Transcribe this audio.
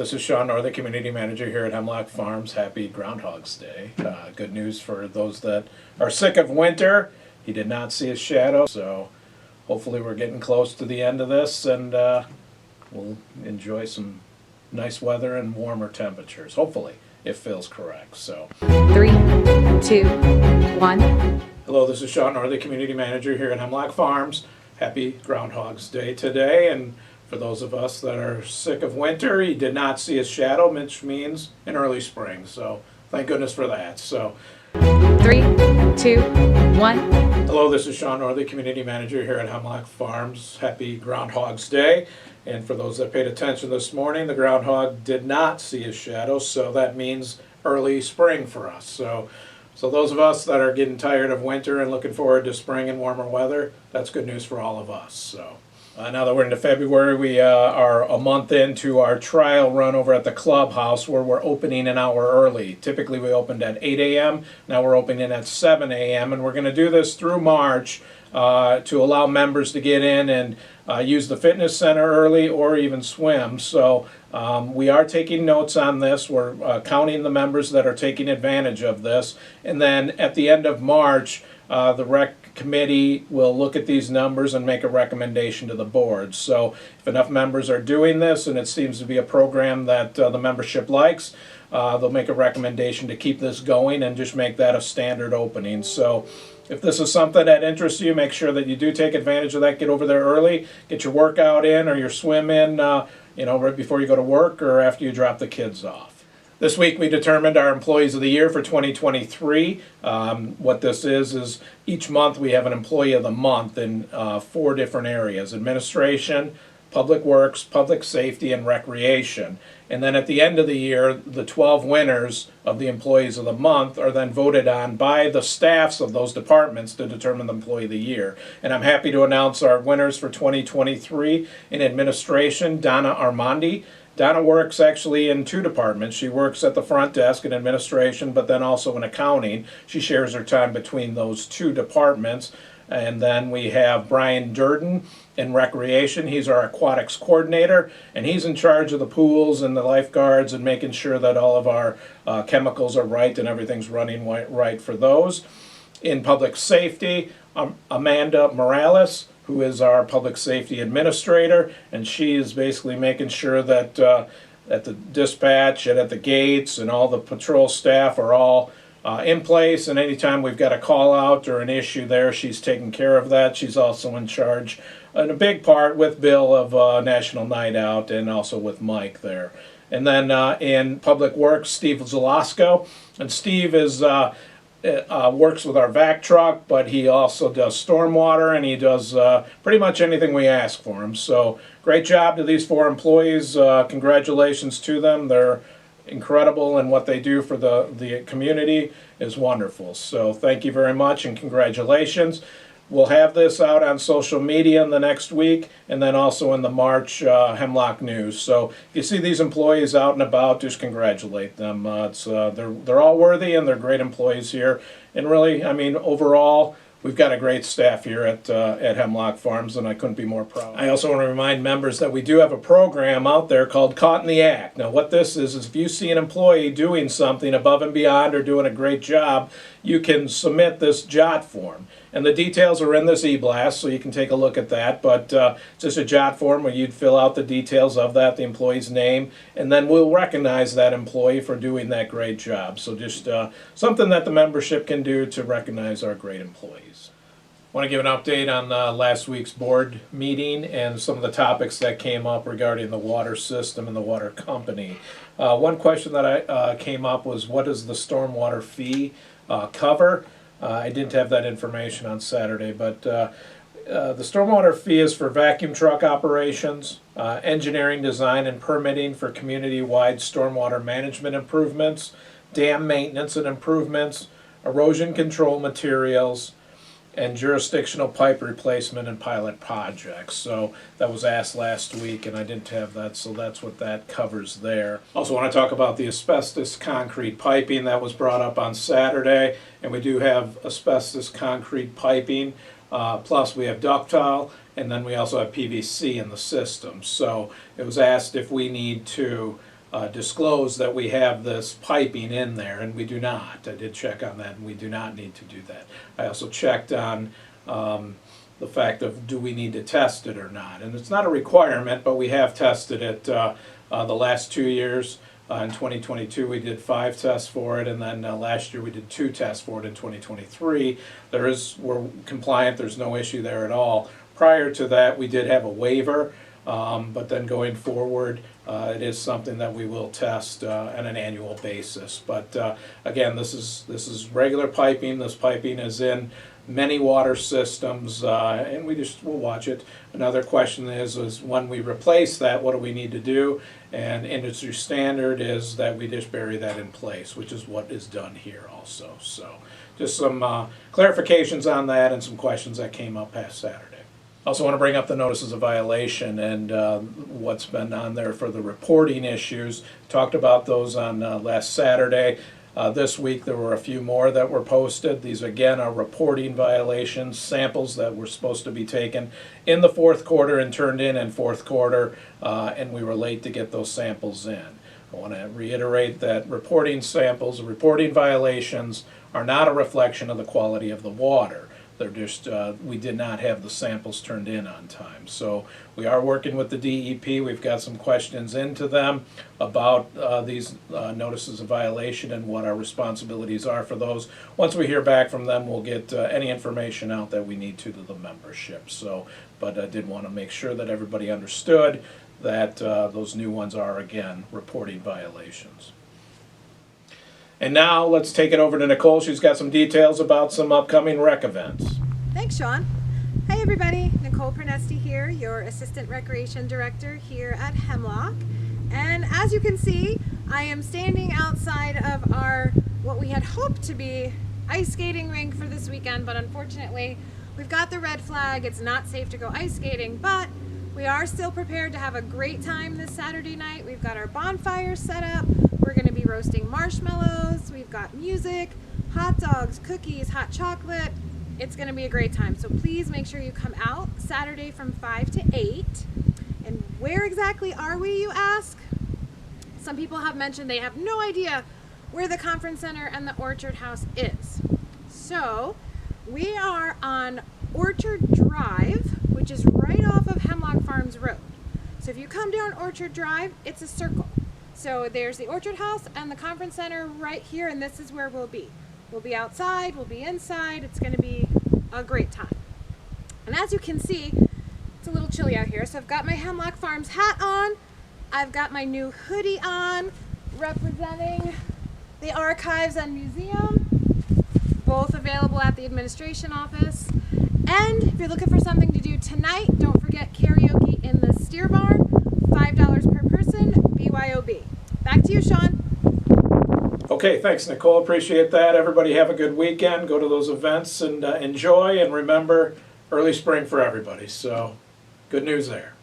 this is Shaun Nordlie, Community Manager here at Hemlock Farms. Happy Groundhog's Day. Good news for those that are sick of winter. He did not see his shadow, so hopefully we're getting close to the end of this and we'll enjoy some nice weather and warmer temperatures, hopefully, if Phil's correct. So 3, 2, 1. Hello, this is Shaun Nordlie, Community Manager here at Hemlock Farms. Happy Groundhog's Day today, and for those of us that are sick of winter, he did not see his shadow, which means an early spring. So thank goodness for that. So 3, 2, 1. Hello, this is Shaun Nordlie, Community Manager here at Hemlock Farms. Happy Groundhog's Day. And for those that paid attention this morning, the groundhog did not see his shadow, so that means early spring for us. So those of us that are getting tired of winter and looking forward to spring and warmer weather, that's good news for all of us. So now that we're into February, we are a month into our trial run over at the clubhouse where we're opening an hour early. Typically we opened at 8 a.m. Now we're opening at 7 a.m. and we're going to do this through March to allow members to get in and use the fitness center early or even swim. So we are taking notes on this. We're counting the members that are taking advantage of this. And then at the end of March, the rec committee will look at these numbers and make a recommendation to the board. So if enough members are doing this and it seems to be a program that the membership likes, they'll make a recommendation to keep this going and just make that a standard opening. So if this is something that interests you, make sure that you do take advantage of that. Get over there early, get your workout in or your swim in, right before you go to work or after you drop the kids off. This week we determined our Employees of the Year for 2023. What this is each month we have an Employee of the Month in 4 different areas: administration, public works, public safety, and recreation. And then at the end of the year, the 12 winners of the Employees of the Month are then voted on by the staffs of those departments to determine the Employee of the Year. And I'm happy to announce our winners for 2023 in administration, Donna Armandi. Donna works actually in 2 departments. She works at the front desk in administration, but then also in accounting. She shares her time between those 2 departments. And then we have Brian Durden in recreation. He's our aquatics coordinator, and he's in charge of the pools and the lifeguards and making sure that all of our chemicals are right and everything's running right for those. In public safety, Amanda Morales, who is our public safety administrator, and she is basically making sure that at the dispatch and at the gates and all the patrol staff are all in place, and anytime we've got a call out or an issue there, she's taking care of that. She's also in charge in a big part with Bill of National Night Out and also with Mike there. And then in public works, Steve Zalasko, and Steve is works with our vac truck, but he also does stormwater and he does pretty much anything we ask for him. So great job to these 4 employees. Congratulations to them. They're incredible, and what they do for the community is wonderful. So thank you very much and congratulations. We'll have this out on social media in the next week and then also in the March Hemlock News. So if you see these employees out and about, just congratulate them. They're all worthy and they're great employees here. And really, I mean, overall, we've got a great staff here at Hemlock Farms, and I couldn't be more proud. I also want to remind members that we do have a program out there called Caught in the Act. Now what this is if you see an employee doing something above and beyond or doing a great job, you can submit this JOT form. And the details are in this e-blast, so you can take a look at that. But it's just a JOT form where you'd fill out the details of that, the employee's name, and then we'll recognize that employee for doing that great job. So just something that the membership can do to recognize our great employees. I want to give an update on last week's board meeting and some of the topics that came up regarding the water system and the water company. One question that came up was, what does the stormwater fee cover? I didn't have that information on Saturday, but the stormwater fee is for vacuum truck operations, engineering, design, and permitting for community-wide stormwater management improvements, dam maintenance and improvements, erosion control materials, and jurisdictional pipe replacement and pilot projects. So that was asked last week and I didn't have that, so that's what that covers there. Also want to talk about the asbestos concrete piping that was brought up on Saturday, and we do have asbestos concrete piping, plus we have ductile, and then we also have PVC in the system. So it was asked if we need to disclose that we have this piping in there, and we do not. I did check on that, and we do not need to do that. I also checked on the fact of do we need to test it or not. And it's not a requirement, but we have tested it the last 2 years. In 2022 we did 5 tests for it, and then last year we did 2 tests for it in 2023. We're compliant, there's no issue there at all. Prior to that we did have a waiver, but then going forward it is something that we will test on an annual basis. But again, this is regular piping. This piping is in many water systems, and we'll watch it. Another question is when we replace that, what do we need to do? And industry standard is that we just bury that in place, which is what is done here also. So just some clarifications on that and some questions that came up past Saturday. Also want to bring up the notices of violation and what's been on there for the reporting issues. Talked about those on last Saturday. This week there were a few more that were posted. These again are reporting violations, samples that were supposed to be taken in the fourth quarter and turned in fourth quarter, and we were late to get those samples in. I want to reiterate that reporting samples, reporting violations are not a reflection of the quality of the water. They're just, we did not have the samples turned in on time. So we are working with the DEP. We've got some questions into them about these notices of violation and what our responsibilities are for those. Once we hear back from them, we'll get any information out that we need to the membership. So, but I did want to make sure that everybody understood that those new ones are, again, reporting violations. And now let's take it over to Nicole. She's got some details about some upcoming rec events. Thanks, Shaun. Hi, everybody. Nicole Pernesti here, your Assistant Recreation Director here at Hemlock. And as you can see, I am standing outside of our, what we had hoped to be, ice skating rink for this weekend, but unfortunately, we've got the red flag. It's not safe to go ice skating, but we are still prepared to have a great time this Saturday night. We've got our bonfires set up. We're going to be roasting marshmallows. We've got music, hot dogs, cookies, hot chocolate. It's going to be a great time. So please make sure you come out Saturday from 5 to 8. And where exactly are we, you ask? Some people have mentioned they have no idea where the conference center and the Orchard House is. So we are on Orchard Drive, which is right off of Hemlock Farms Road. So if you come down Orchard Drive, it's a circle. So there's the Orchard House and the conference center right here, and this is where we'll be. We'll be outside, we'll be inside. It's going to be a great time. And as you can see, it's a little chilly out here. So I've got my Hemlock Farms hat on. I've got my new hoodie on, representing the archives and museum, both available at the administration office. And if you're looking for something to do tonight, don't forget karaoke in the Steer Barn, $5 per person, BYOB. Back to you, Shaun. Okay, thanks, Nicole. Appreciate that. Everybody have a good weekend. Go to those events and enjoy. And remember, early spring for everybody. So, good news there.